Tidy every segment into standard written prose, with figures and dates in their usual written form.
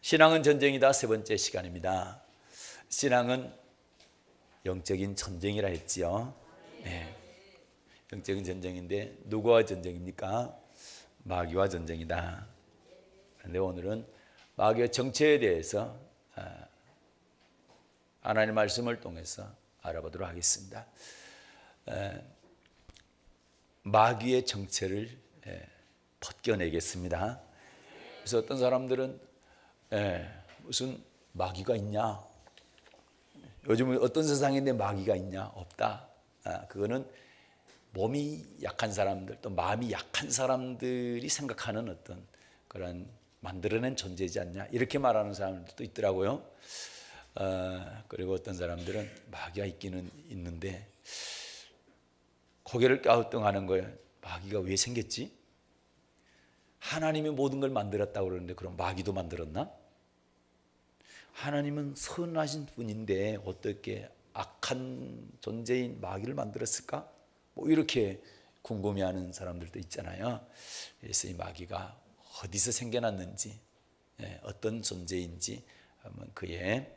신앙은 전쟁이다. 세 번째 시간입니다. 신앙은 영적인 전쟁이라 했지요. 네. 영적인 전쟁인데 누구와 전쟁입니까? 마귀와 전쟁이다. 그런데 오늘은 마귀의 정체에 대해서 하나님의 말씀을 통해서 알아보도록 하겠습니다. 마귀의 정체를 벗겨내겠습니다. 그래서 어떤 사람들은 무슨 마귀가 있냐? 요즘은 어떤 세상인데 마귀가 있냐? 없다. 그거는 몸이 약한 사람들, 또 마음이 약한 사람들이 생각하는 어떤 그런 만들어낸 존재이지 않냐? 이렇게 말하는 사람들도 있더라고요. 그리고 어떤 사람들은 마귀가 있기는 있는데 고개를 갸우뚱하는 거예요. 마귀가 왜 생겼지? 하나님이 모든 걸 만들었다고 그러는데 그럼 마귀도 만들었나? 하나님은 선하신 분인데 어떻게 악한 존재인 마귀를 만들었을까? 뭐 이렇게 궁금해하는 사람들도 있잖아요. 그래서 이 마귀가 어디서 생겨났는지, 어떤 존재인지 한번 그의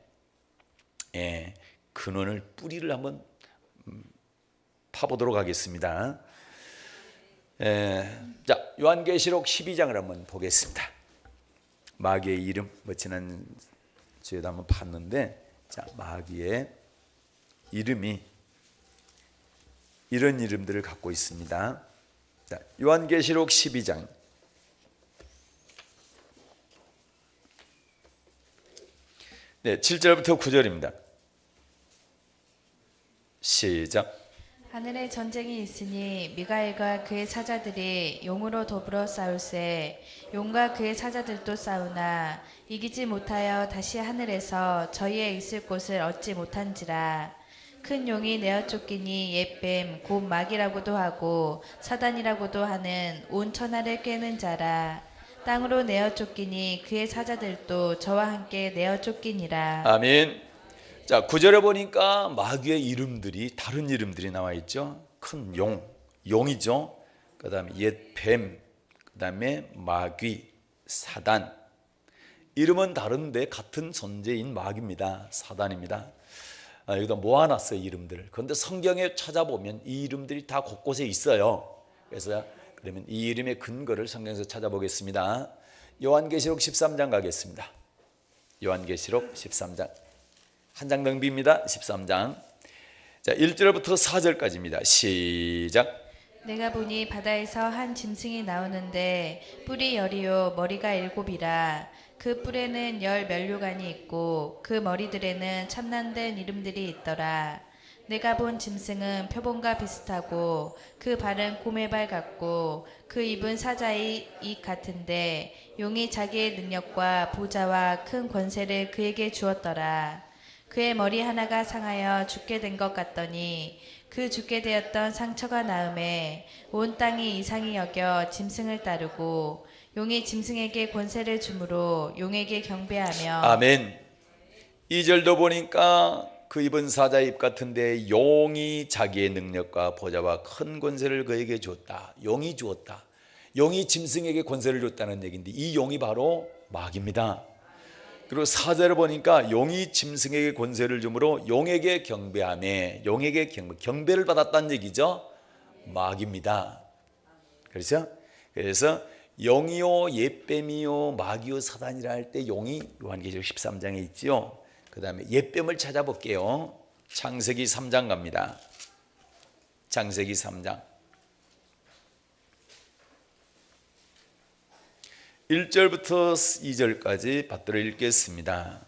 근원을, 뿌리를 한번 파보도록 하겠습니다. 자, 요한계시록 12장을 한번 보겠습니다. 마귀의 이름, 지난 주에도 한번 봤는데, 자, 마귀의 이름이 이런 이름들을 갖고 있습니다. 자, 요한계시록 12장 네, 7절부터 9절입니다. 시작. 하늘에 전쟁이 있으니 미가엘과 그의 사자들이 용으로 더불어 싸울세. 용과 그의 사자들도 싸우나 이기지 못하여 다시 하늘에서 저희의 있을 곳을 얻지 못한지라. 큰 용이 내어 쫓기니 옛뱀 곧 마귀라고도 하고 사단이라고도 하는 온 천하를 꿰는 자라. 땅으로 내어 쫓기니 그의 사자들도 저와 함께 내어 쫓기니라. 아멘. 자, 9절에 보니까 마귀의 이름들이, 다른 이름들이 나와 있죠. 큰 용, 용이죠. 그 다음에 옛 뱀, 그 다음에 마귀, 사단. 이름은 다른데 같은 존재인 마귀입니다. 사단입니다. 여기다 모아놨어요, 이름들을. 그런데 성경에 찾아보면 이 이름들이 다 곳곳에 있어요. 그래서 그러면 이 이름의 근거를 성경에서 찾아보겠습니다. 요한계시록 13장 가겠습니다. 요한계시록 13장. 한 장 넘깁니다. 13장. 자, 1절부터 4절까지입니다. 시작. 내가 보니 바다에서 한 짐승이 나오는데 뿔이 10이요 머리가 7이라. 그 뿔에는 10 면류관이 있고 그 머리들에는 참난된 이름들이 있더라. 내가 본 짐승은 표범과 비슷하고 그 발은 곰의 발 같고 그 입은 사자의 입 같은데 용이 자기의 능력과 보좌와 큰 권세를 그에게 주었더라. 그의 머리 하나가 상하여 죽게 된 것 같더니 그 죽게 되었던 상처가 나음에 온 땅이 이상히 여겨 짐승을 따르고 용이 짐승에게 권세를 주므로 용에게 경배하며. 아멘. 2절도 보니까 그 입은 사자의 입 같은데 용이 자기의 능력과 보좌와 큰 권세를 그에게 주었다. 용이 주었다. 용이 짐승에게 권세를 줬다는 얘기인데 이 용이 바로 마귀입니다. 그리고 4절을 보니까 용이 짐승에게 권세를 주므로 용에게 경배하며, 용에게 경배를 받았다는 얘기죠. 마귀입니다. 그렇죠? 그래서 용이요 옛뱀이요 마귀요 사단이라 할 때 용이 요한계시록 13장에 있지요. 그 다음에 옛뱀을 찾아볼게요. 창세기 3장 갑니다. 창세기 3장 1절부터 2절까지 받들어 읽겠습니다.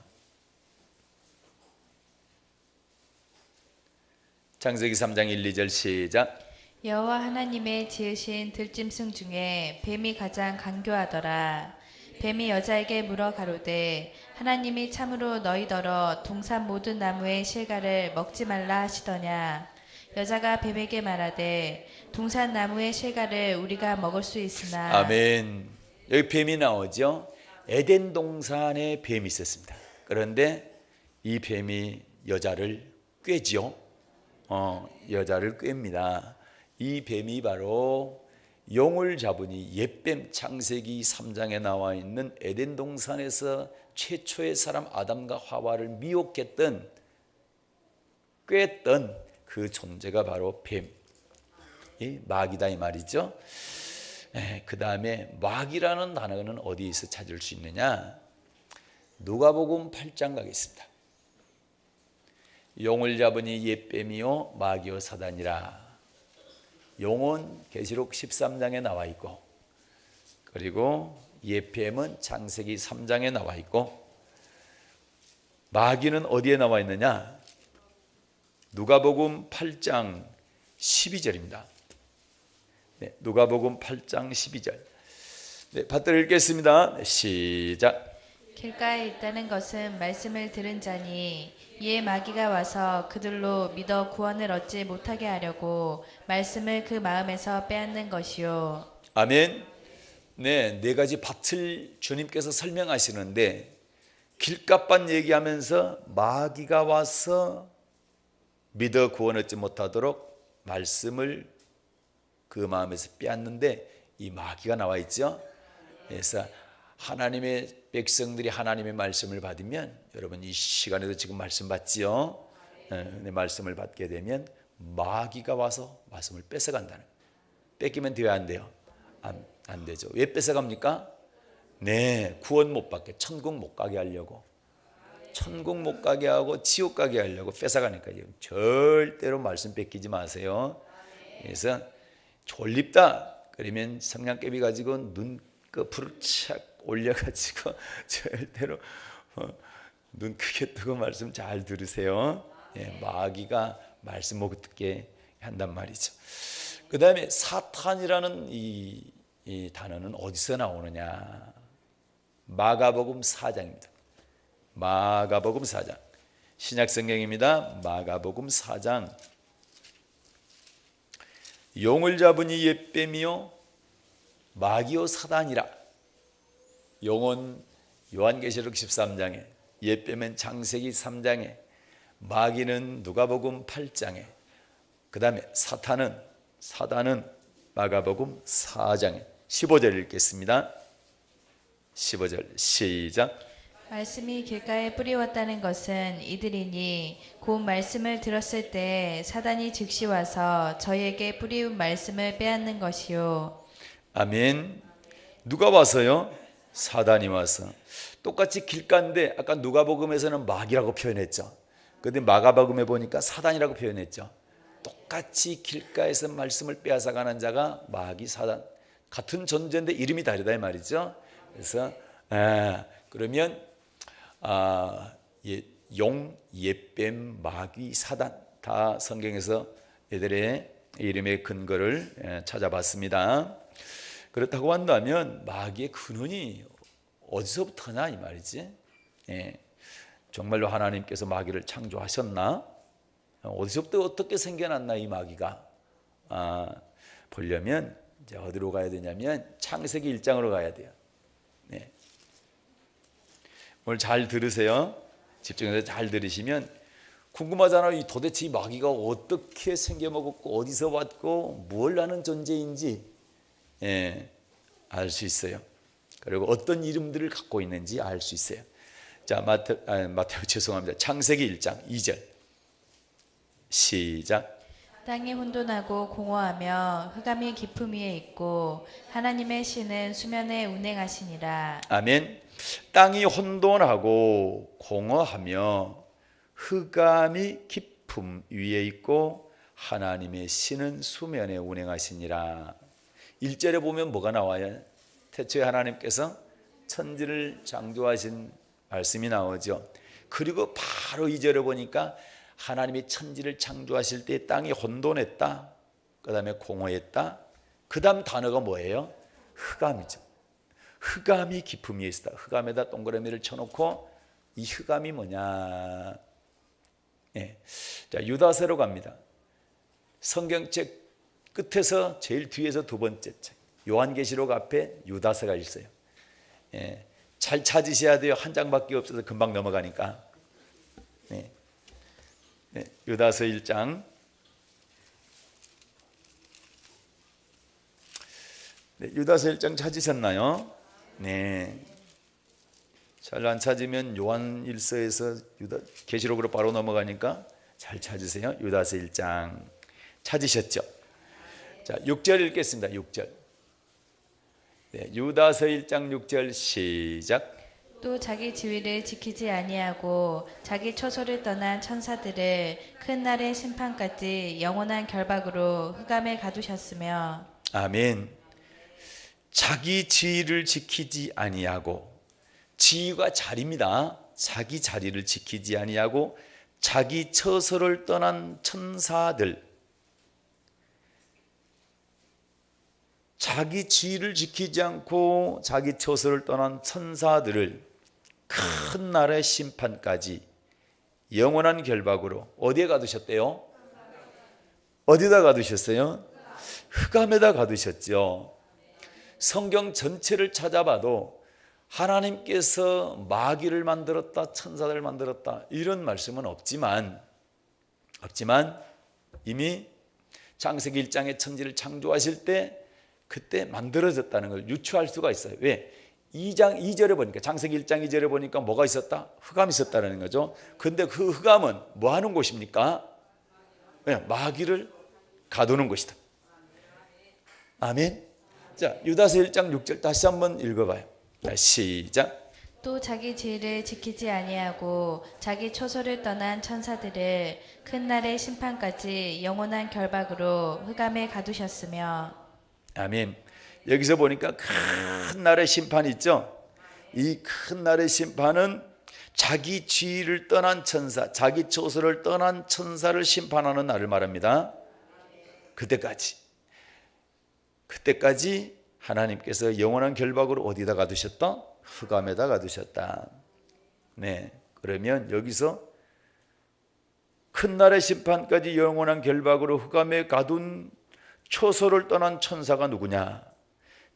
창세기 3장 1, 2절 시작. 여호와 하나님의 지으신 들짐승 중에 뱀이 가장 간교하더라. 뱀이 여자에게 물어 가로되 하나님이 참으로 너희더러 동산 모든 나무의 실과를 먹지 말라 하시더냐. 여자가 뱀에게 말하되 동산 나무의 실과를 우리가 먹을 수 있으나. 아멘. 여기 뱀이 나오죠. 에덴 동산에 뱀이 있었습니다. 그런데 이 뱀이 여자를 꿰지요. 여자를 꿰입니다. 이 뱀이 바로 용을 잡으니 옛뱀, 창세기 3장에 나와 있는 에덴 동산에서 최초의 사람 아담과 하와를 미혹했던, 꿰었던 그 존재가 바로 뱀, 마귀다 이 말이죠. 그 다음에 마귀라는 단어는 어디에서 찾을 수 있느냐? 누가복음 8장 가겠습니다. 용을 잡으니 옛뱀이요 마귀요 사단이라. 용은 계시록 13장에 나와 있고, 그리고 옛뱀은 창세기 3장에 나와 있고, 마귀는 어디에 나와 있느냐? 누가복음 8장 12절입니다. 네, 누가복음 8장 12절. 네, 받들어 읽겠습니다. 네, 시작. 길가에 있다는 것은 말씀을 들은 자니 이에 마귀가 와서 그들로 믿어 구원을 얻지 못하게 하려고 말씀을 그 마음에서 빼앗는 것이요. 아멘. 네, 네 가지 밭을 주님께서 설명하시는데, 길값밭 얘기하면서 마귀가 와서 믿어 구원 얻지 못하도록 말씀을 그 마음에서 빼앗는데, 이 마귀가 나와 있죠. 그래서 하나님의 백성들이 하나님의 말씀을 받으면, 여러분 이 시간에도 지금 말씀 받지요. 말씀을 받게 되면 마귀가 와서 말씀을 뺏어간다는. 뺏기면 돼야 안 돼요? 안 되죠. 왜 뺏어갑니까? 네, 구원 못 받게, 천국 못 가게 하려고, 천국 못 가게 하고 지옥 가게 하려고 뺏어가니까요. 절대로 말씀 뺏기지 마세요. 그래서 졸립다 그러면 성냥개비 가지고 눈꺼풀을 착 올려가지고 절대로 눈 크게 뜨고 말씀 잘 들으세요. 마귀가 말씀 못 듣게 한단 말이죠. 그 다음에 사탄이라는 이 단어는 어디서 나오느냐? 마가복음 4장입니다. 마가복음 4장, 신약성경입니다. 마가복음 4장. 용을 잡으니 옛뱀이요 마귀요 사단이라. 용은 요한계시록 13장에, 옛뱀은 창세기 3장에, 마귀는 누가복음 8장에, 그 다음에 사단은 마가복음 4장에. 15절 읽겠습니다. 15절 시작. 말씀이 길가에 뿌리웠다는 것은 이들이니 곧 말씀을 들었을 때 사단이 즉시 와서 저희에게 뿌리운 말씀을 빼앗는 것이요. 아멘. 누가 와서요? 사단이 와서. 똑같이 길가인데 아까 누가복음에서는 마귀라고 표현했죠. 그런데 마가복음에 보니까 사단이라고 표현했죠. 똑같이 길가에서 말씀을 빼앗아가는 자가 마귀, 사단, 같은 존재인데 이름이 다르다 이 말이죠. 그래서 그러면 용, 옛뱀, 마귀, 사단 다 성경에서 얘들의 이름의 근거를 찾아봤습니다. 그렇다고 한다면 마귀의 근원이 어디서부터냐 이 말이지. 정말로 하나님께서 마귀를 창조하셨나? 어디서부터 어떻게 생겨났나 이 마귀가? 보려면 이제 어디로 가야 되냐면 창세기 1장으로 가야 돼요. 오늘 잘 들으세요. 집중해서 잘 들으시면 궁금하잖아요. 도대체 이 마귀가 어떻게 생겨먹었고 어디서 왔고 뭘 하는 존재인지 알 수 있어요. 그리고 어떤 이름들을 갖고 있는지 알 수 있어요. 자, 마태오 죄송합니다. 창세기 1장 2절 시작. 땅이 혼돈하고 공허하며 흑암이 깊음 위에 있고 하나님의 신은 수면에 운행하시니라. 아멘. 땅이 혼돈하고 공허하며 흑암이 깊음 위에 있고 하나님의 신은 수면에 운행하시니라. 1절에 보면 뭐가 나와요? 태초에 하나님께서 천지를 창조하신 말씀이 나오죠. 그리고 바로 2절에 보니까 하나님이 천지를 창조하실 때 땅이 혼돈했다, 그 다음에 공허했다, 그 다음 단어가 뭐예요? 흑암이죠. 흑암이 깊음 위에 있다. 흑암에다 동그라미를 쳐놓고 이 흑암이 뭐냐? 자, 유다서로 갑니다. 성경책 끝에서 제일 뒤에서 두 번째 책 요한계시록 앞에 유다서가 있어요. 잘 찾으셔야 돼요. 한 장밖에 없어서 금방 넘어가니까. 유다서 1장 네, 유다서 1장 찾으셨나요? 네. 잘 안 찾으면 요한일서에서 계시록으로 바로 넘어가니까 잘 찾으세요. 유다서 1장 찾으셨죠? 자, 6절 읽겠습니다. 6절. 네, 유다서 1장 6절 시작. 또 자기 지위를 지키지 아니하고 자기 처소를 떠난 천사들을 큰 날의 심판까지 영원한 결박으로 흑암에 가두셨으며. 아멘. 자기 지위를 지키지 아니하고, 지위가 자리입니다. 자기 자리를 지키지 아니하고 자기 처소를 떠난 천사들, 자기 지위를 지키지 않고 자기 처소를 떠난 천사들을 큰 날의 심판까지 영원한 결박으로 어디에 가두셨대요? 어디다 가두셨어요? 흑암에다 가두셨죠. 성경 전체를 찾아봐도 하나님께서 마귀를 만들었다, 천사들을 만들었다 이런 말씀은 없지만 이미 창세기 1장의 천지를 창조하실 때 그때 만들어졌다는 걸 유추할 수가 있어요. 왜? 2장 2절에 보니까, 창세기 1장 2절에 보니까 뭐가 있었다? 흑암이 있었다는 거죠. 근데 그 흑암은 뭐 하는 곳입니까? 마귀를 가두는 곳이다. 아멘. 자, 유다서 1장 6절 다시 한번 읽어봐요. 자, 시작. 또 자기 지위를 지키지 아니하고 자기 처소를 떠난 천사들을 큰 날의 심판까지 영원한 결박으로 흑암에 가두셨으며. 아멘. 여기서 보니까 큰 날의 심판이 있죠. 이 큰 날의 심판은 자기 지위를 떠난 천사, 자기 처소를 떠난 천사를 심판하는 날을 말합니다. 그때까지 하나님께서 영원한 결박으로 어디다 가두셨다? 흑암에다 가두셨다. 네, 그러면 여기서 큰 날의 심판까지 영원한 결박으로 흑암에 가둔 처소를 떠난 천사가 누구냐?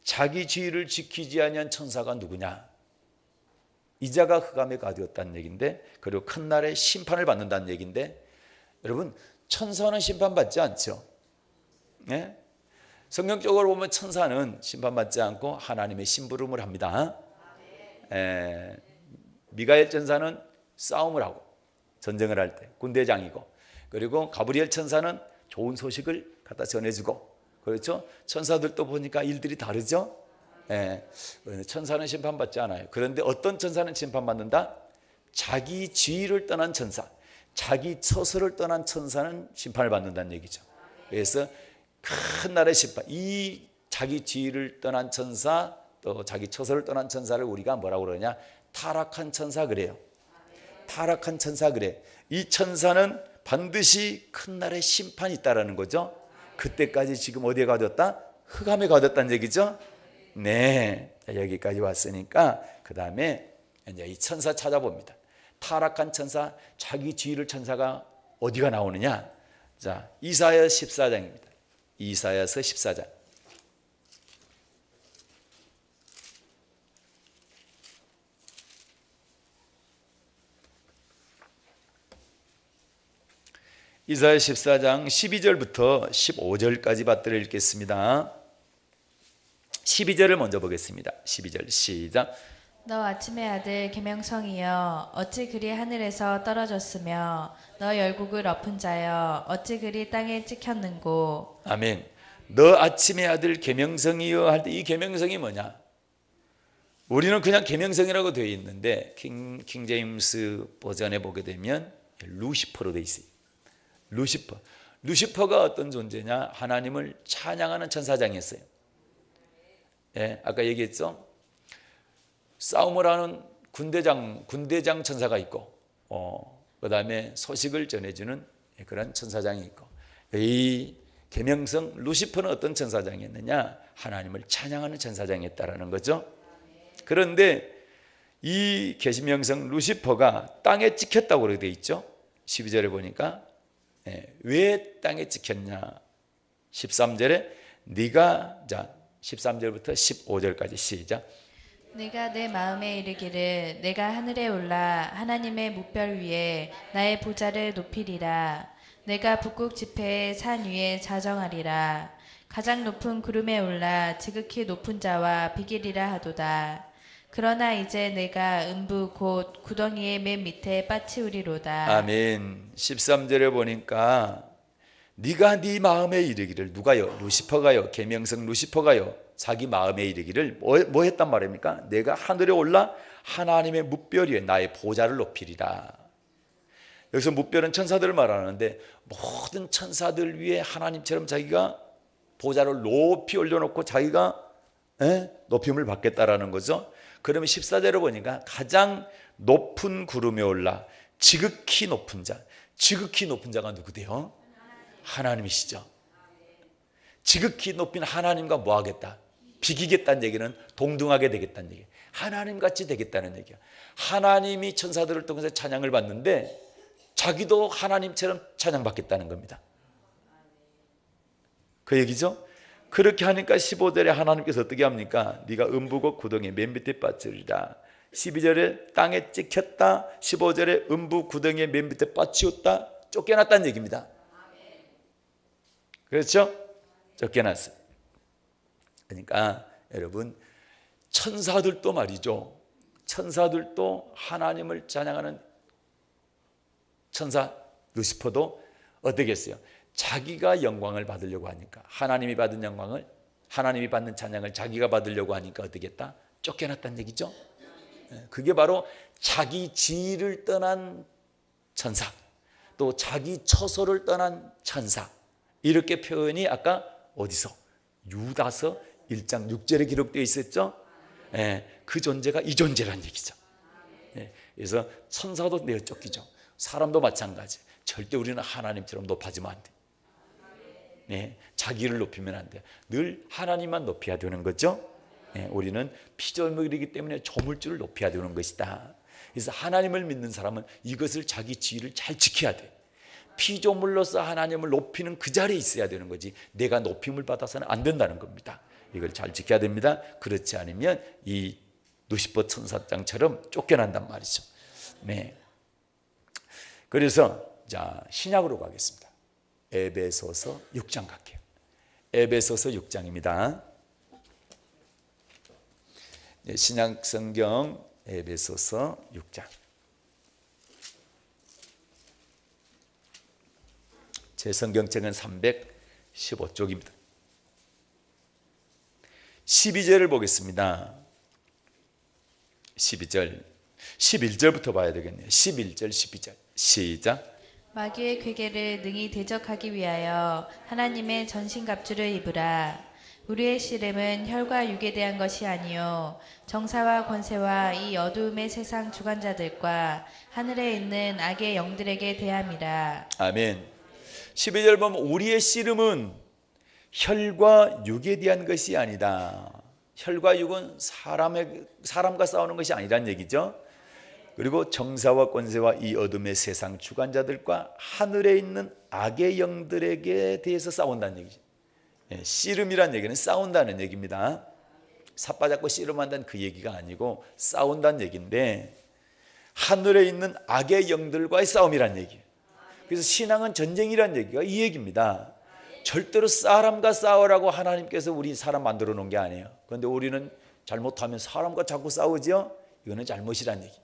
자기 지위를 지키지 아니한 천사가 누구냐? 이자가 흑암에 가두었다는 얘기인데, 그리고 큰 날의 심판을 받는다는 얘기인데, 여러분, 천사는 심판받지 않죠. 네? 성경적으로 보면 천사는 심판받지 않고 하나님의 심부름을 합니다. 미가엘 천사는 싸움을 하고 전쟁을 할 때 군대장이고, 그리고 가브리엘 천사는 좋은 소식을 갖다 전해주고, 그렇죠? 천사들도 보니까 일들이 다르죠. 천사는 심판받지 않아요. 그런데 어떤 천사는 심판받는다? 자기 지위를 떠난 천사, 자기 처소를 떠난 천사는 심판을 받는다는 얘기죠. 그래서 큰 날의 심판, 이 자기 지위를 떠난 천사, 또 자기 처소를 떠난 천사를 우리가 뭐라고 그러냐? 타락한 천사 그래요. 타락한 천사 그래. 이 천사는 반드시 큰 날의 심판이 있다라는 거죠. 그때까지 지금 어디에 가뒀다? 흑암에 가뒀다는 얘기죠. 네, 여기까지 왔으니까 그 다음에 이제 이 천사 찾아봅니다. 타락한 천사, 자기 지위를 천사가 어디가 나오느냐? 자, 이사야 14장입니다. 이사야서 14장. 이사야 14장 12절부터 15절까지 받들어 읽겠습니다. 12절을 먼저 보겠습니다. 12절 시작. 너 아침의 아들 계명성이여 어찌 그리 하늘에서 떨어졌으며 너 열국을 엎은 자여 어찌 그리 땅에 찍혔는고. 아멘. 너 아침의 아들 계명성이여 할 때 이 계명성이 뭐냐? 우리는 그냥 계명성이라고 되어 있는데 킹제임스 버전에 보게 되면 루시퍼로 되어 있어요. 루시퍼가 어떤 존재냐? 하나님을 찬양하는 천사장이었어요. 아까 얘기했죠? 싸움을 하는 군대장 천사가 있고, 그 다음에 소식을 전해주는 그런 천사장이 있고, 이 계명성 루시퍼는 어떤 천사장이었느냐? 하나님을 찬양하는 천사장이었다라는 거죠. 그런데 이 계명성 루시퍼가 땅에 찍혔다고 그렇게 되어 있죠. 12절에 보니까 왜 땅에 찍혔냐? 13절에 네가, 자 13절부터 15절까지 시작. 네가 내 마음에 이르기를 내가 하늘에 올라 하나님의 뭇별 위에 나의 보좌를 높이리라. 내가 북극 지폐의 산 위에 자정하리라. 가장 높은 구름에 올라 지극히 높은 자와 비길이라 하도다. 그러나 이제 내가 음부 곧 구덩이의 맨 밑에 빠치우리로다. 아멘. 13절에 보니까 네가 네 마음에 이르기를, 누가요? 루시퍼가요. 계명성 루시퍼가요. 자기 마음에 이르기를 뭐 했단 말입니까? 내가 하늘에 올라 하나님의 뭇별 위에 나의 보좌를 높이리라. 여기서 뭇별은 천사들을 말하는데 모든 천사들 위에 하나님처럼 자기가 보좌를 높이 올려놓고 자기가 높임을 받겠다라는 거죠. 그러면 14절을 보니까 가장 높은 구름에 올라 지극히 높은 자. 지극히 높은 자가 누구대요? 하나님이시죠. 지극히 높인 하나님과 뭐 하겠다? 비기겠다는 얘기는 동등하게 되겠다는 얘기예요. 하나님같이 되겠다는 얘기야. 하나님이 천사들을 통해서 찬양을 받는데 자기도 하나님처럼 찬양받겠다는 겁니다. 그 얘기죠. 그렇게 하니까 15절에 하나님께서 어떻게 합니까? 네가 음부고 구덩이 맨 밑에 빠지리라. 12절에 땅에 찍혔다. 15절에 음부 구덩이의 맨 밑에 빠치웠다. 쫓겨났다는 얘기입니다. 그렇죠? 쫓겨났어요. 그러니까 여러분, 천사들도 말이죠. 천사들도 하나님을 찬양하는 천사 루시퍼도 어떻게 했어요? 자기가 영광을 받으려고 하니까, 하나님이 받은 영광을, 하나님이 받는 찬양을 자기가 받으려고 하니까 어떻게 했다? 쫓겨났다는 얘기죠. 그게 바로 자기 지위를 떠난 천사, 또 자기 처소를 떠난 천사, 이렇게 표현이 아까 어디서? 유다서 1장 6절에 기록되어 있었죠. 그 존재가 이 존재란 얘기죠. 그래서 천사도 내어 쫓기죠. 사람도 마찬가지. 절대 우리는 하나님처럼 높아지면 안 돼. 자기를 높이면 안 돼. 늘 하나님만 높여야 되는 거죠. 우리는 피조물이기 때문에 조물주를 높여야 되는 것이다. 그래서 하나님을 믿는 사람은 이것을, 자기 지위를 잘 지켜야 돼. 피조물로서 하나님을 높이는 그 자리에 있어야 되는 거지, 내가 높임을 받아서는 안 된다는 겁니다. 이걸 잘 지켜야 됩니다. 그렇지 않으면 이 루시퍼 천사장처럼 쫓겨난단 말이죠. 그래서 자, 신약으로 가겠습니다. 에베소서 6장 갈게요. 에베소서 6장입니다. 신약 성경 에베소서 6장. 제 성경책은 315쪽입니다. 12절을 보겠습니다. 12절, 11절부터 봐야 되겠네요. 11절, 12절 시작. 마귀의 괴계를 능히 대적하기 위하여 하나님의 전신갑주를 입으라. 우리의 씨름은 혈과 육에 대한 것이 아니요 정사와 권세와 이 어두움의 세상 주관자들과 하늘에 있는 악의 영들에게 대함이라. 아멘. 12절 보면 우리의 씨름은 혈과 육에 대한 것이 아니다. 혈과 육은 사람과 싸우는 것이 아니란 얘기죠. 그리고 정사와 권세와 이 어둠의 세상 주관자들과 하늘에 있는 악의 영들에게 대해서 싸운다는 얘기죠. 씨름이란 얘기는 싸운다는 얘기입니다. 삿바잡고 씨름한다는 그 얘기가 아니고 싸운다는 얘기인데, 하늘에 있는 악의 영들과의 싸움이란 얘기예요. 그래서 신앙은 전쟁이란 얘기가 이 얘기입니다. 절대로 사람과 싸우라고 하나님께서 우리 사람 만들어 놓은 게 아니에요. 그런데 우리는 잘못하면 사람과 자꾸 싸우죠. 이거는 잘못이란 얘기.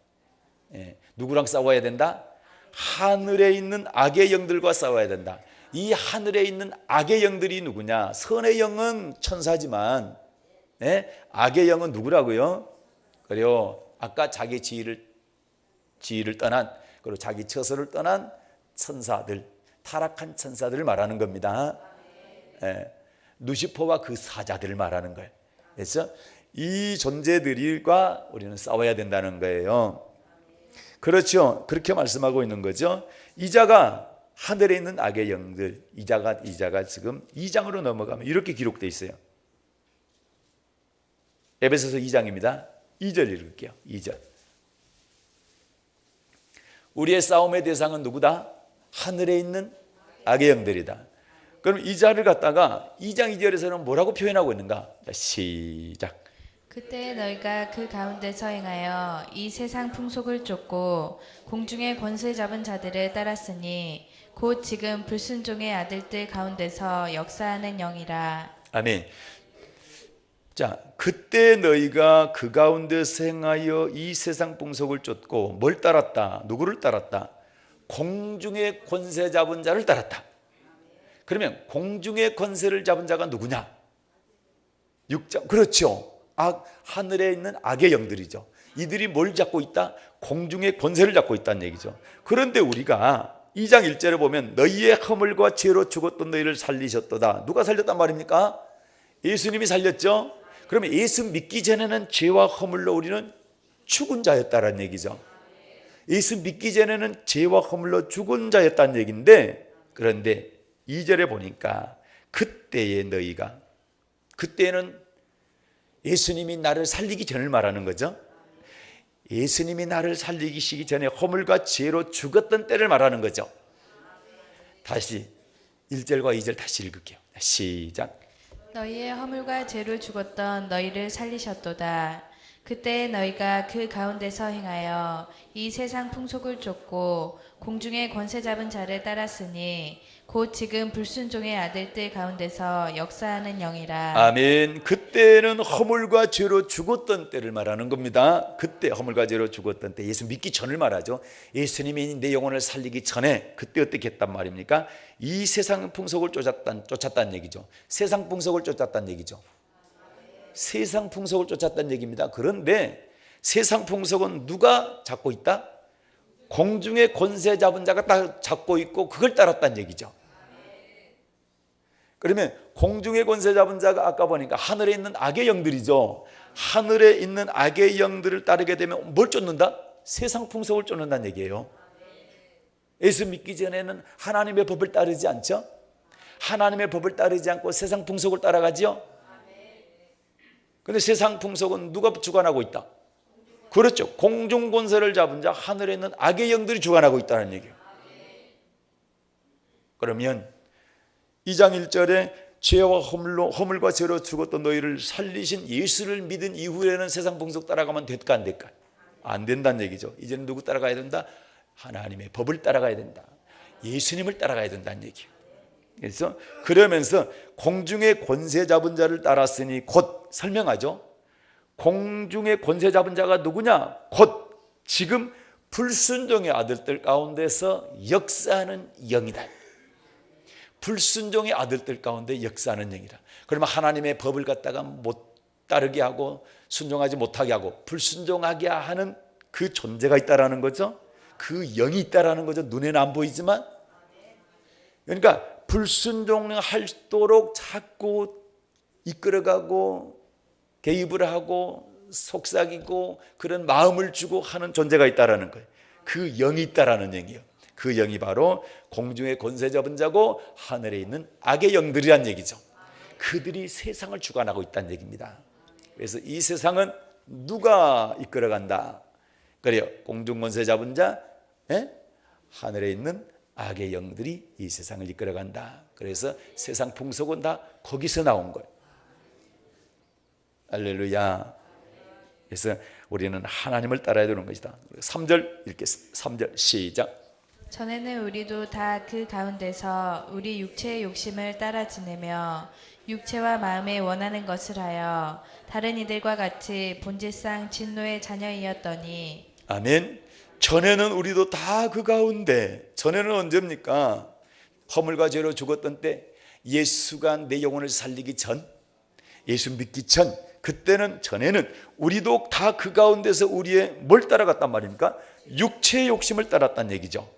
누구랑 싸워야 된다? 하늘에 있는 악의 영들과 싸워야 된다. 이 하늘에 있는 악의 영들이 누구냐? 선의 영은 천사지만 악의 영은 누구라고요? 그리고 아까 자기 지위를 떠난, 그리고 자기 처소를 떠난 천사들, 타락한 천사들을 말하는 겁니다. 루시퍼와 그 사자들을 말하는 거예요. 그래서 이 존재들과 우리는 싸워야 된다는 거예요. 그렇죠. 그렇게 말씀하고 있는 거죠. 이자가 하늘에 있는 악의 영들, 이자가 지금 2장으로 넘어가면 이렇게 기록되어 있어요. 에베소서 2장입니다. 2절 읽을게요. 2절. 우리의 싸움의 대상은 누구다? 하늘에 있는 악의 영들이다. 그럼 이자를 갖다가 2장 2절에서는 뭐라고 표현하고 있는가? 자, 시작. 그때 너희가 그 가운데서 행하여 이 세상 풍속을 쫓고 공중의 권세 잡은 자들을 따랐으니 곧 지금 불순종의 아들들 가운데서 역사하는 영이라. 아멘. 자, 그때 너희가 그 가운데서 행하여 이 세상 풍속을 쫓고 뭘 따랐다? 누구를 따랐다? 공중의 권세 잡은 자를 따랐다. 그러면 공중의 권세를 잡은 자가 누구냐? 육자, 그렇죠. 하늘에 있는 악의 영들이죠. 이들이 뭘 잡고 있다? 공중의 권세를 잡고 있다는 얘기죠. 그런데 우리가 2장 1절에 보면 너희의 허물과 죄로 죽었던 너희를 살리셨도다. 누가 살렸단 말입니까? 예수님이 살렸죠. 그러면 예수 믿기 전에는 죄와 허물로 우리는 죽은 자였다는 얘기죠. 예수 믿기 전에는 죄와 허물로 죽은 자였다는 얘기인데, 그런데 2절에 보니까 그때의 너희가, 그때는 예수님이 나를 살리기 전을 말하는 거죠. 예수님이 나를 살리기 전에 허물과 죄로 죽었던 때를 말하는 거죠. 다시 1절과 2절 다시 읽을게요. 시작. 너희의 허물과 죄로 죽었던 너희를 살리셨도다. 그때 너희가 그 가운데서 행하여 이 세상 풍속을 쫓고 공중의 권세 잡은 자를 따랐으니 곧 지금 불순종의 아들들 가운데서 역사하는 영이라. 아멘. 그때는 허물과 죄로 죽었던 때를 말하는 겁니다. 그때 허물과 죄로 죽었던 때, 예수 믿기 전을 말하죠. 예수님이 내 영혼을 살리기 전에 그때 어떻게 했단 말입니까? 이 세상 풍속을 쫓았다는 얘기죠. 세상 풍속을 쫓았다는 얘기죠. 세상 풍속을 쫓았다는 얘기입니다. 그런데 세상 풍속은 누가 잡고 있다? 공중의 권세 잡은 자가 다 잡고 있고 그걸 따랐다는 얘기죠. 그러면 공중의 권세 잡은 자가 아까 보니까 하늘에 있는 악의 영들이죠. 하늘에 있는 악의 영들을 따르게 되면 뭘 쫓는다? 세상 풍속을 쫓는다는 얘기예요. 예수 믿기 전에는 하나님의 법을 따르지 않죠? 하나님의 법을 따르지 않고 세상 풍속을 따라가지요. 그런데 세상 풍속은 누가 주관하고 있다? 그렇죠. 공중 권세를 잡은 자, 하늘에 있는 악의 영들이 주관하고 있다는 얘기예요. 그러면 2장 1절에 죄와 허물과 죄로 죽었던 너희를 살리신 예수를 믿은 이후에는 세상 풍속 따라가면 될까 안 될까? 안 된다는 얘기죠. 이제는 누구 따라가야 된다? 하나님의 법을 따라가야 된다. 예수님을 따라가야 된다는 얘기예요. 그래서 그러면서 공중의 권세 잡은 자를 따랐으니 곧 설명하죠. 공중의 권세 잡은 자가 누구냐? 곧 지금 불순종의 아들들 가운데서 역사하는 영이다. 불순종의 아들들 가운데 역사하는 영이라. 그러면 하나님의 법을 갖다가 못 따르게 하고 순종하지 못하게 하고 불순종하게 하는 그 존재가 있다라는 거죠. 그 영이 있다라는 거죠. 눈에는 안 보이지만. 그러니까 불순종하도록 자꾸 이끌어가고 개입을 하고 속삭이고 그런 마음을 주고 하는 존재가 있다라는 거예요. 그 영이 있다라는 얘기예요. 그 영이 바로 공중의 권세 잡은 자고 하늘에 있는 악의 영들이란 얘기죠. 그들이 세상을 주관하고 있다는 얘기입니다. 그래서 이 세상은 누가 이끌어간다? 그래요. 공중 권세 잡은 자, 하늘에 있는 악의 영들이 이 세상을 이끌어간다. 그래서 세상 풍속은 다 거기서 나온 거예요. 할렐루야. 그래서 우리는 하나님을 따라야 되는 것이다. 3절 읽겠습니다. 3절 시작. 전에는 우리도 다 그 가운데서 우리 육체의 욕심을 따라 지내며 육체와 마음에 원하는 것을 하여 다른 이들과 같이 본질상 진노의 자녀이었더니. 아멘. 전에는 우리도 다 그 가운데, 전에는 언제입니까? 허물과 죄로 죽었던 때, 예수가 내 영혼을 살리기 전, 예수 믿기 전, 그때는 전에는 우리도 다 그 가운데서 우리의 뭘 따라갔단 말입니까? 육체의 욕심을 따랐다는 얘기죠.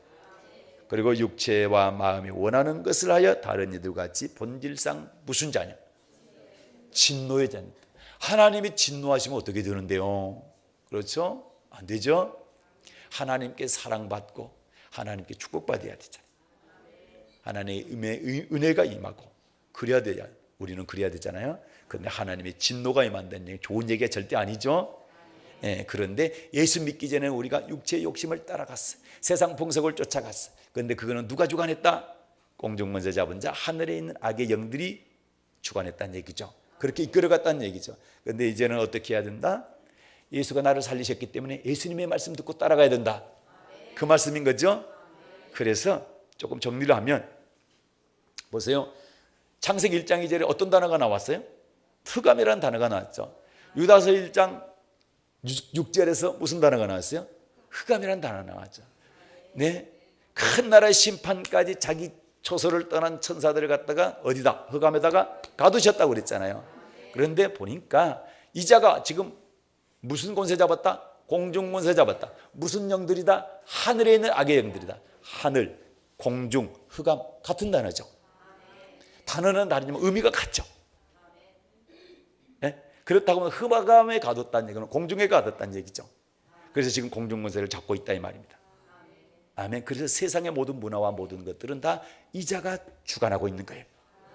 그리고 육체와 마음이 원하는 것을 하여 다른 이들과 같이 본질상 무슨 자녀? 진노의 자녀. 하나님이 진노하시면 어떻게 되는데요? 그렇죠? 안 되죠? 하나님께 사랑받고 하나님께 축복받아야 되잖아요. 하나님의 은혜가 임하고 그래야 돼야, 우리는 그래야 되잖아요. 그런데 하나님의 진노가 임한다는 얘기, 좋은 얘기가 절대 아니죠. 그런데 예수 믿기 전에 우리가 육체의 욕심을 따라갔어. 세상 풍속을 쫓아갔어. 그런데 그거는 누가 주관했다? 공중권세 잡은 자, 하늘에 있는 악의 영들이 주관했다는 얘기죠. 그렇게 이끌어갔다는 얘기죠. 그런데 이제는 어떻게 해야 된다? 예수가 나를 살리셨기 때문에 예수님의 말씀 듣고 따라가야 된다. 그 말씀인 거죠. 그래서 조금 정리를 하면 보세요. 창세기 1장 2절에 어떤 단어가 나왔어요? 흑암이라는 단어가 나왔죠. 유다서 1장 6절에서 무슨 단어가 나왔어요? 흑암이라는 단어가 나왔죠. 네, 큰 나라의 심판까지 자기 초소를 떠난 천사들을 갖다가 어디다? 흑암에다가 가두셨다고 그랬잖아요. 그런데 보니까 이자가 지금 무슨 권세 잡았다? 공중 권세 잡았다. 무슨 영들이다? 하늘에 있는 악의 영들이다. 하늘, 공중, 흑암 같은 단어죠. 단어는 다르지만 의미가 같죠. 네? 그렇다고 하면 흑암에 가뒀다는 얘기는 공중에 가뒀다는 얘기죠. 그래서 지금 공중 권세를 잡고 있다 이 말입니다. 아멘. 그래서 세상의 모든 문화와 모든 것들은 다 이자가 주관하고 있는 거예요.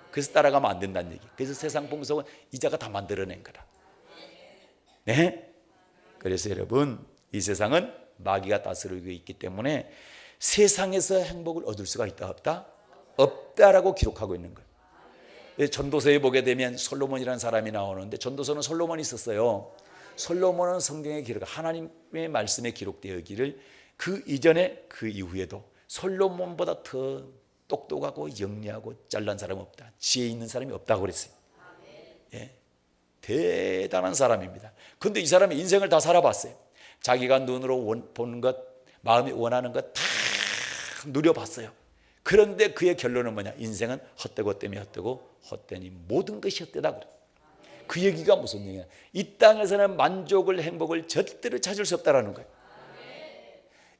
그래서 따라가면 안 된다는 얘기. 그래서 세상 풍속은 이자가 다 만들어낸 거다. 네. 그래서 여러분, 이 세상은 마귀가 다스리고 있기 때문에 세상에서 행복을 얻을 수가 있다 없다? 없다라고 기록하고 있는 거예요. 전도서에 보게 되면 솔로몬이라는 사람이 나오는데 전도서는 솔로몬이 썼어요. 솔로몬은 성경에 기록, 하나님의 말씀에 기록되어 있기를 그 이전에 그 이후에도 솔로몬보다 더 똑똑하고 영리하고 잘난 사람은 없다. 지혜 있는 사람이 없다고 그랬어요. 예, 대단한 사람입니다. 그런데 이 사람이 인생을 다 살아봤어요. 자기가 눈으로 보는 것, 마음이 원하는 것 다 누려봤어요. 그런데 그의 결론은 뭐냐? 인생은 헛되고 헛됨이 헛되고 헛되니 모든 것이 헛되다 그래요. 그 얘기가 무슨 얘기냐? 이 땅에서는 만족을, 행복을 절대로 찾을 수 없다라는 거예요.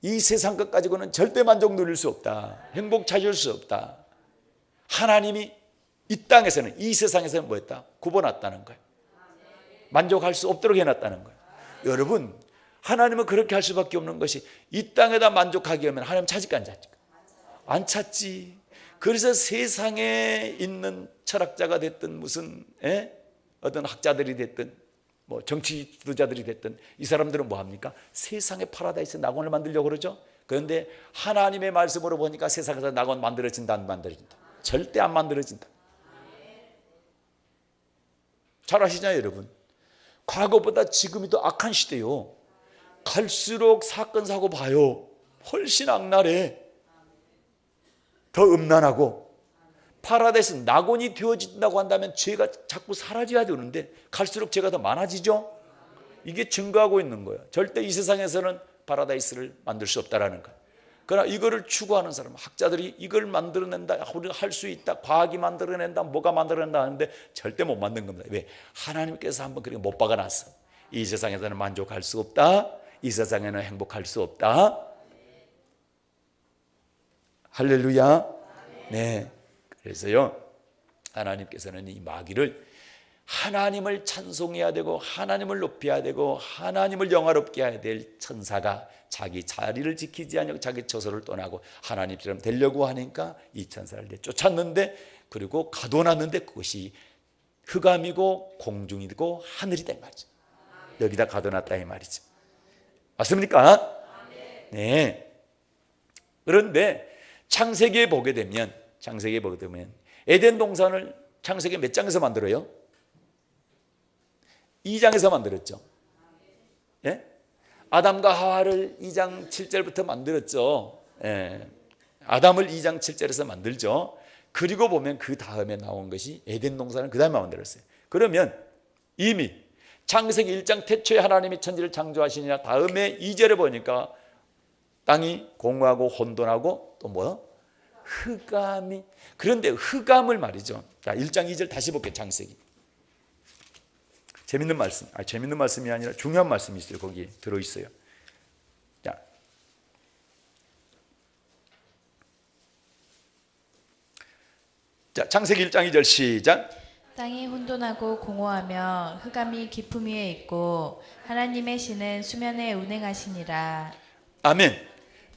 이 세상 것 가지고는 절대 만족 누릴 수 없다. 행복 찾을 수 없다. 하나님이 이 땅에서는, 이 세상에서는 뭐였다? 굽어놨다는 거예요. 만족할 수 없도록 해놨다는 거예요. 여러분, 하나님은 그렇게 할 수밖에 없는 것이 이 땅에다 만족하게 하면 하나님 찾을까 안 찾을까? 안 찾지. 그래서 세상에 있는 철학자가 됐든 무슨 어떤 학자들이 됐든 뭐 정치 지도자들이 됐든 이 사람들은 뭐 합니까? 세상의 파라다이스 낙원을 만들려고 그러죠. 그런데 하나님의 말씀으로 보니까 세상에서 낙원 만들어진다 안 만들어진다? 절대 안 만들어진다. 잘 아시잖아요 여러분. 과거보다 지금이 더 악한 시대요. 갈수록 사건 사고 봐요. 훨씬 악랄해. 더 음란하고. 파라다이스 낙원이 되어진다고 한다면 죄가 자꾸 사라져야 되는데 갈수록 죄가 더 많아지죠. 이게 증거하고 있는 거예요. 절대 이 세상에서는 파라다이스를 만들 수 없다라는 거예요. 그러나 이거를 추구하는 사람, 학자들이 이걸 만들어낸다, 할 수 있다, 과학이 만들어낸다, 뭐가 만들어낸다 하는데 절대 못 만든 겁니다. 왜? 하나님께서 한번 그렇게 못 박아놨어. 이 세상에서는 만족할 수 없다. 이 세상에는 행복할 수 없다. 할렐루야. 네. 그래서요, 하나님께서는 이 마귀를 하나님을 찬송해야 되고 하나님을 높여야 되고 하나님을 영화롭게 해야 될 천사가 자기 자리를 지키지 않고 자기 처소를 떠나고 하나님처럼 되려고 하니까 이 천사를 쫓았는데, 그리고 가둬놨는데 그것이 흑암이고 공중이고 하늘이다 이 말이죠. 여기다 가둬놨다 이 말이죠. 맞습니까? 네. 그런데 창세기에 보게 되면 에덴 동산을 창세기 몇 장에서 만들어요? 2장에서 만들었죠. 예? 아담과 하와를 2장 7절부터 만들었죠. 예. 아담을 2장 7절에서 만들죠. 그리고 보면 그 다음에 나온 것이 에덴 동산을 그 다음에 만들었어요. 그러면 이미 창세기 1장 태초에 하나님이 천지를 창조하시니라 다음에 2절에 보니까 땅이 공허하고 혼돈하고 또 뭐요? 흑암이. 그런데 흑암을 말이죠. 자, 1장 2절 다시 볼게요. 창세기. 재밌는 말씀. 재밌는 말씀이 아니라 중요한 말씀이 있어요. 거기에 들어있어요. 자, 창세기 1장 2절 시작. 땅이 혼돈하고 공허하며 흑암이 깊음 위에 있고 하나님의 신은 수면에 운행하시니라. 아멘.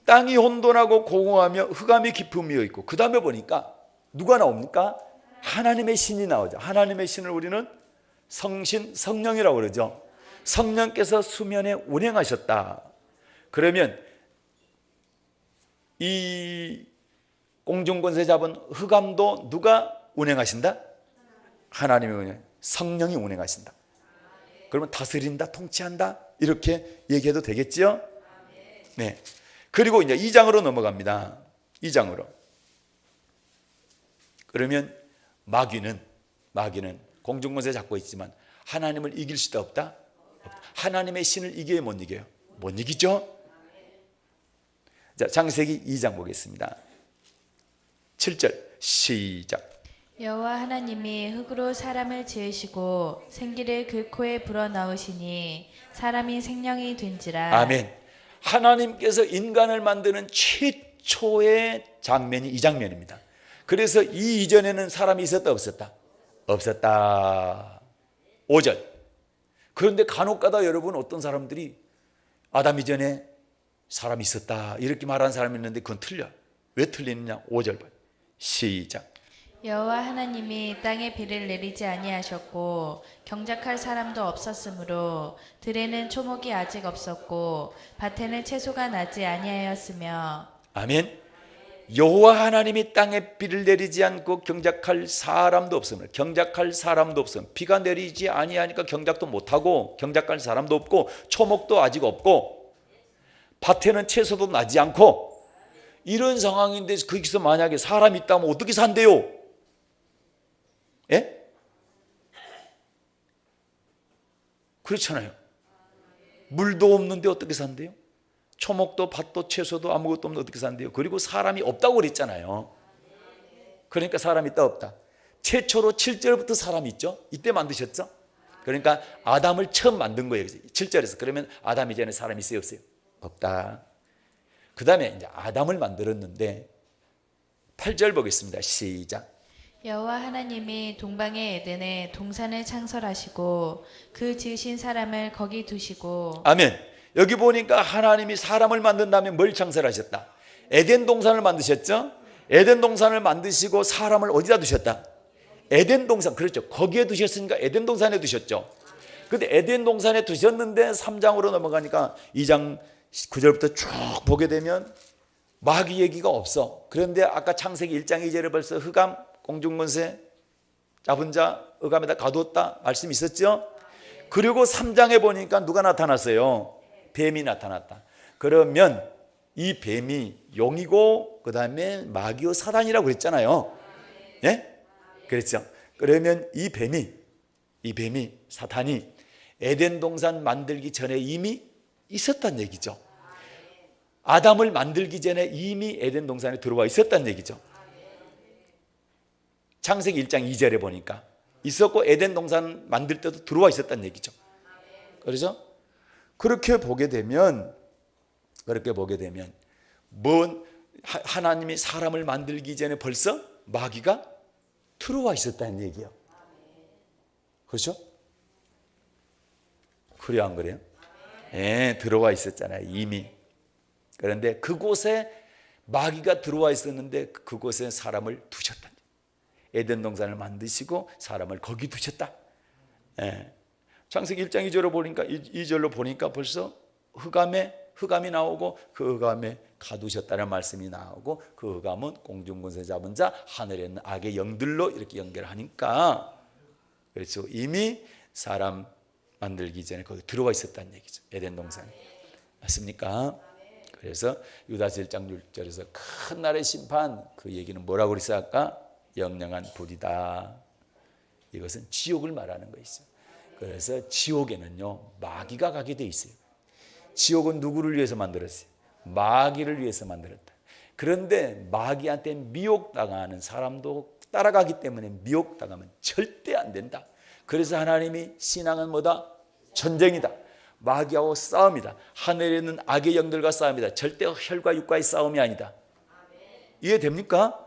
땅이 혼돈하고 공허하며 흑암이 깊음 위에 있고, 그 다음에 보니까 누가 나옵니까? 하나님의 신이 나오죠. 하나님의 신을 우리는 성신, 성령이라고 그러죠. 성령께서 수면에 운행하셨다. 그러면 이 공중권세 잡은 흑암도 누가 운행하신다? 하나님이 운행. 성령이 운행하신다. 그러면 다스린다, 통치한다 이렇게 얘기해도 되겠죠? 네. 그리고 이제 2장으로 넘어갑니다. 2장으로. 그러면 마귀는 공중권세 잡고 있지만 하나님을 이길 수도 없다. 하나님의 신을 이겨야 못 이겨요. 못 이기죠? 자, 창세기 2장 보겠습니다. 7절 시작. 여호와 하나님이 흙으로 사람을 지으시고 생기를 그 코에 불어넣으시니 사람이 생명이 된지라. 아멘. 하나님께서 인간을 만드는 최초의 장면이 이 장면입니다. 그래서 이 이전에는 사람이 있었다 없었다? 없었다. 5절. 그런데 간혹가다 여러분 어떤 사람들이 아담 이전에 사람이 있었다 이렇게 말하는 사람이 있는데 그건 틀려. 왜 틀리느냐? 5절 봐요. 시작. 여호와 하나님이 땅에 비를 내리지 아니하셨고 경작할 사람도 없었으므로 들에는 초목이 아직 없었고 밭에는 채소가 나지 아니하였으며. 아멘. 여호와 하나님이 땅에 비를 내리지 않고 경작할 사람도 없으므로, 경작할 사람도 없으면 비가 내리지 아니하니까 경작도 못하고 경작할 사람도 없고 초목도 아직 없고 밭에는 채소도 나지 않고 이런 상황인데 거기서 만약에 사람이 있다면 어떻게 산대요? 예? 그렇잖아요. 물도 없는데 어떻게 산대요? 초목도 밭도 채소도 아무것도 없는데 어떻게 산대요? 그리고 사람이 없다고 그랬잖아요. 그러니까 사람이 있다 없다. 최초로 7절부터 사람이 있죠. 이때 만드셨죠. 그러니까 아담을 처음 만든 거예요. 7절에서. 그러면 아담 이전에 사람이 있어요 없어요? 없다. 그 다음에 이제 아담을 만들었는데 8절 보겠습니다. 시작. 여호와 하나님이 동방의 에덴에 동산을 창설하시고 그 지으신 사람을 거기 두시고. 아멘. 여기 보니까 하나님이 사람을 만든 다음에 뭘 창설하셨다? 에덴 동산을 만드셨죠? 에덴 동산을 만드시고 사람을 어디다 두셨다? 에덴 동산. 그렇죠. 거기에 두셨으니까 에덴 동산에 두셨죠. 근데 에덴 동산에 두셨는데 3장으로 넘어가니까 2장 9절부터 쭉 보게 되면 마귀 얘기가 없어. 그런데 아까 창세기 1장 2절에 벌써 흑암, 공중권세, 잡은 자, 흑암에다 가두었다 말씀 있었죠? 그리고 3장에 보니까 누가 나타났어요? 뱀이 나타났다. 그러면 이 뱀이 용이고 그 다음에 마귀요 사단이라고 그랬잖아요. 예? 그랬죠. 그러면 이 뱀이 사탄이 에덴 동산 만들기 전에 이미 있었단 얘기죠. 아담을 만들기 전에 이미 에덴 동산에 들어와 있었단 얘기죠. 창세기 1장 2절에 보니까 있었고 에덴 동산 만들 때도 들어와 있었단 얘기죠. 그렇죠? 그렇게 보게 되면 하나님이 사람을 만들기 전에 벌써 마귀가 들어와 있었다는 얘기예요. 그렇죠? 그래요, 안 그래요? 예, 들어와 있었잖아요, 이미. 그런데 그곳에 마귀가 들어와 있었는데 그곳에 사람을 두셨다. 에덴 동산을 만드시고 사람을 거기 두셨다. 예. 창세기 1장 2절로 보니까 벌써 흑암이 나오고 그 흑암에 가두셨다는 말씀이 나오고 그 흑암은 공중권세 잡은 자, 하늘에 있는 악의 영들로 이렇게 연결하니까 그래서 이미 사람 만들기 전에 거기 들어와 있었다는 얘기죠. 에덴 동산에. 맞습니까? 그래서 유다서 1장 6절에서 큰 날의 심판, 그 얘기는 뭐라고 그랬어요? 아까 영영한 불이다. 이것은 지옥을 말하는 것이죠. 그래서 지옥에는요 마귀가 가게 돼 있어요. 지옥은 누구를 위해서 만들었어요? 마귀를 위해서 만들었다. 그런데 마귀한테 미혹당하는 사람도 따라가기 때문에 미혹당하면 절대 안 된다. 그래서 하나님이 신앙은 뭐다? 전쟁이다. 마귀하고 싸움이다. 하늘에 있는 악의 영들과 싸움이다. 절대 혈과 육과의 싸움이 아니다. 이해됩니까?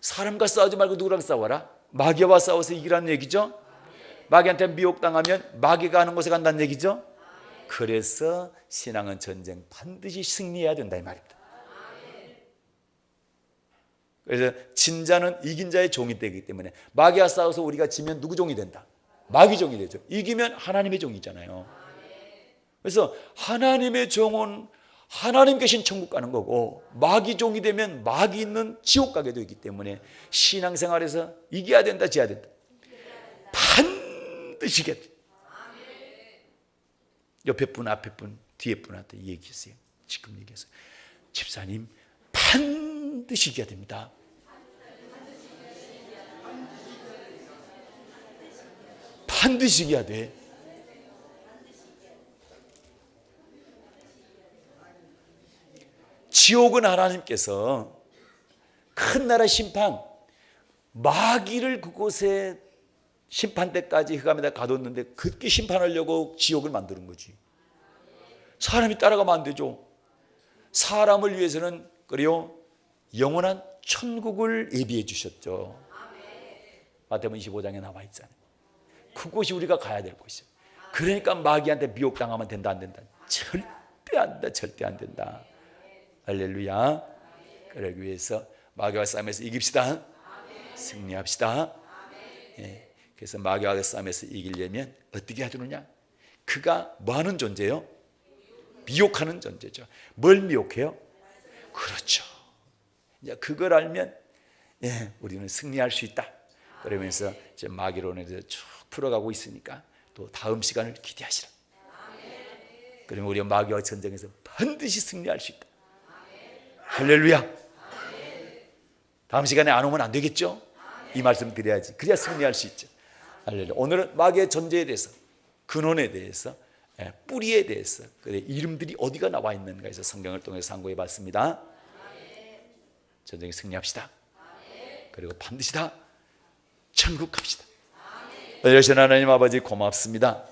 사람과 싸우지 말고 누구랑 싸워라? 마귀와 싸워서 이기라는 얘기죠. 마귀한테 미혹당하면 마귀가 하는 곳에 간다는 얘기죠. 그래서 신앙은 전쟁 반드시 승리해야 된다 이 말입니다. 그래서 진자는 이긴 자의 종이 되기 때문에 마귀와 싸워서 우리가 지면 누구 종이 된다? 마귀 종이 되죠. 이기면 하나님의 종이잖아요. 그래서 하나님의 종은 하나님 계신 천국 가는 거고 마귀 종이 되면 마귀 있는 지옥 가게 되기 때문에 신앙생활에서 이겨야 된다, 지어야 된다. 반드시 이겨야 돼. 옆에 분, 앞에 분, 뒤에 분한테 얘기했어요. 지금 얘기했어요. 집사님, 반드시 이겨야 됩니다. 반드시 이겨야 돼. 지옥은 하나님께서 큰 나라 심판, 마귀를 그곳에 심판대까지 흑암에다 가뒀는데 그렇게 심판하려고 지옥을 만드는 거지. 사람이 따라가면 안 되죠. 사람을 위해서는 그래요 영원한 천국을 예비해 주셨죠. 마태복음 25장에 나와 있잖아요. 그곳이 우리가 가야 될 곳이에요. 그러니까 마귀한테 미혹당하면 된다 안 된다? 절대 안 된다. 절대 안 된다. 할렐루야. 그러기 위해서 마귀와 싸움에서 이깁시다. 승리합시다. 예. 그래서 마귀와 싸움에서 이기려면 어떻게 해주느냐? 그가 뭐하는 존재예요? 미혹하는 존재죠. 뭘 미혹해요? 그렇죠. 이제 그걸 알면 우리는 승리할 수 있다. 그러면서 이제 마귀론에서 쭉 풀어가고 있으니까 또 다음 시간을 기대하시라. 그러면 우리가 마귀와 전쟁에서 반드시 승리할 수 있다. 할렐루야. 다음 시간에 안 오면 안 되겠죠? 이 말씀 드려야지. 그래야 승리할 수 있죠. 할렐루야. 오늘은 마귀의 존재에 대해서, 근원에 대해서, 뿌리에 대해서, 이름들이 어디가 나와 있는가 해서 성경을 통해서 상고해 봤습니다. 전쟁에 승리합시다. 그리고 반드시 다 천국 갑시다. 여신 하나님 아버지 고맙습니다.